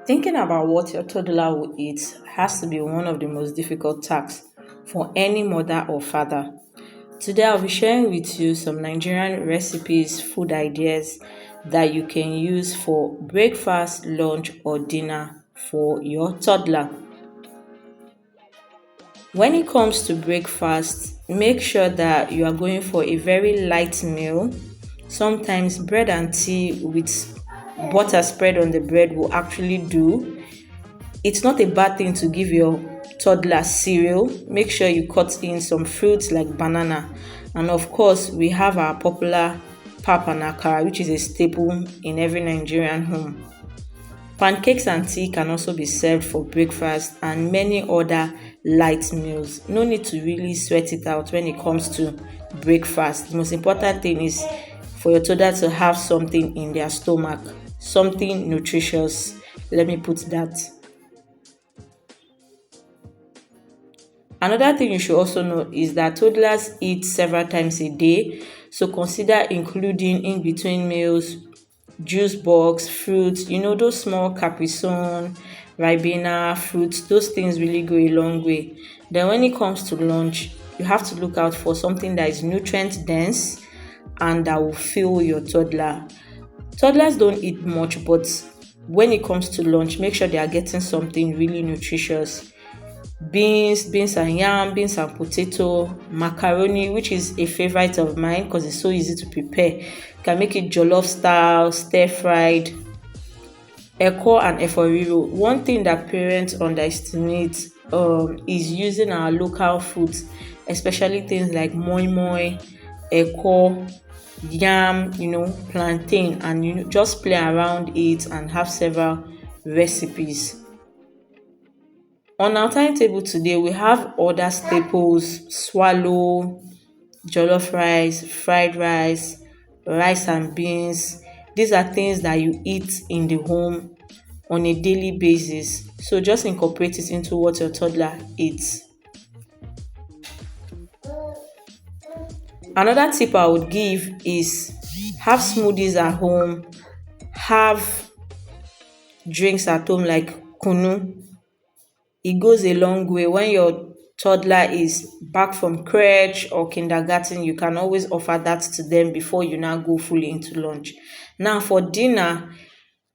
Thinking about what your toddler will eat has to be one of the most difficult tasks for any mother or father. Today, I'll be sharing with you some Nigerian recipes, food ideas that you can use for breakfast, lunch, or dinner for your toddler. When it comes to breakfast, make sure that you are going for a very light meal. Sometimes bread and tea with butter spread on the bread will actually do. It's not a bad thing to give your toddler cereal. Make sure you cut in some fruits like banana. And of course, we have our popular pap and akara, which is a staple in every Nigerian home. Pancakes and tea can also be served for breakfast and many other light meals. No need to really sweat it out when it comes to breakfast. The most important thing is for your toddler to have something in their stomach, something nutritious. Let me put that. Another thing you should also know is that toddlers eat several times a day, so consider including in between meals juice box, fruits, those small Capri Sun, Ribena, fruits, those things really go a long way. Then when it comes to lunch, you have to look out for something that is nutrient dense and that will fill your toddler. Toddlers don't eat much, but when it comes to lunch, make sure they are getting something really nutritious. Beans and yam, beans and potato, macaroni, which is a favorite of mine because it's so easy to prepare. You can make it jollof style, stir fried, eko and eforiro. One thing that parents underestimate is using our local foods, especially things like moi moi, eko, yam, plantain, and just play around it and have several recipes. On our timetable today, we have other staples: swallow, jollof rice, fried rice, rice and beans. These are things that you eat in the home on a daily basis. So just incorporate it into what your toddler eats. Another tip I would give is have smoothies at home, have drinks at home like kunu. It goes a long way. When your toddler is back from crèche or kindergarten, you can always offer that to them before you now go fully into lunch. Now for dinner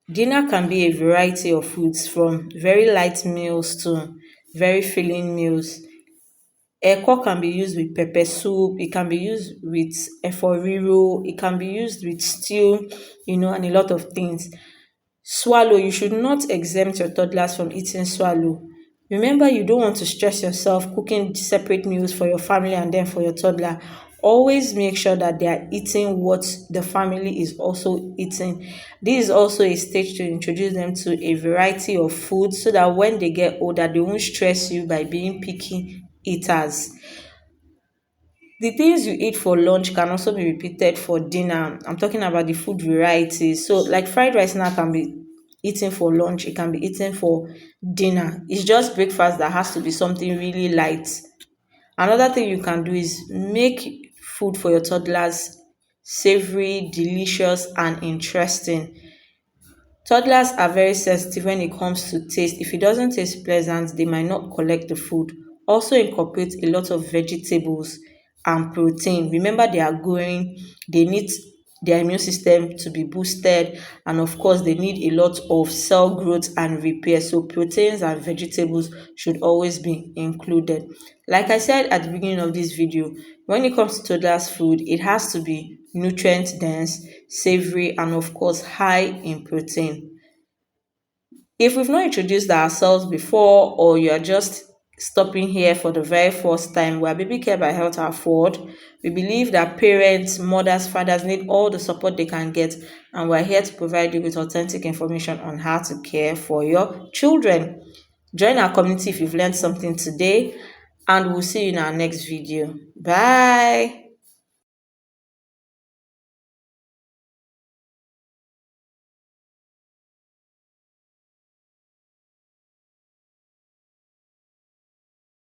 can be a variety of foods, from very light meals to very filling meals. Eko can be used with pepper soup, it can be used with eforiro, it can be used with stew, and a lot of things. Swallow, you should not exempt your toddlers from eating swallow. Remember, you don't want to stress yourself cooking separate meals for your family and then for your toddler. Always make sure that they are eating what the family is also eating. This is also a stage to introduce them to a variety of foods so that when they get older, they won't stress you by being picky eaters. The things you eat for lunch can also be repeated for dinner. I'm talking about the food varieties. So, like fried rice now can be eaten for lunch, it can be eaten for dinner. It's just breakfast that has to be something really light. Another thing you can do is make food for your toddlers savory, delicious, and interesting. Toddlers are very sensitive when it comes to taste. If it doesn't taste pleasant, they might not collect the food. Also incorporate a lot of vegetables and protein. Remember, they are growing, they need their immune system to be boosted, and of course they need a lot of cell growth and repair. So proteins and vegetables should always be included. Like I said at the beginning of this video, when it comes to toddlers food, it has to be nutrient dense, savory, and of course high in protein. If we've not introduced ourselves before, or you are just stopping here for the very first time, we are Baby Care by Health Afford. We believe that parents, mothers, fathers need all the support they can get, and we're here to provide you with authentic information on how to care for your children. Join our community if you've learned something today, and we'll see you in our next video. Bye.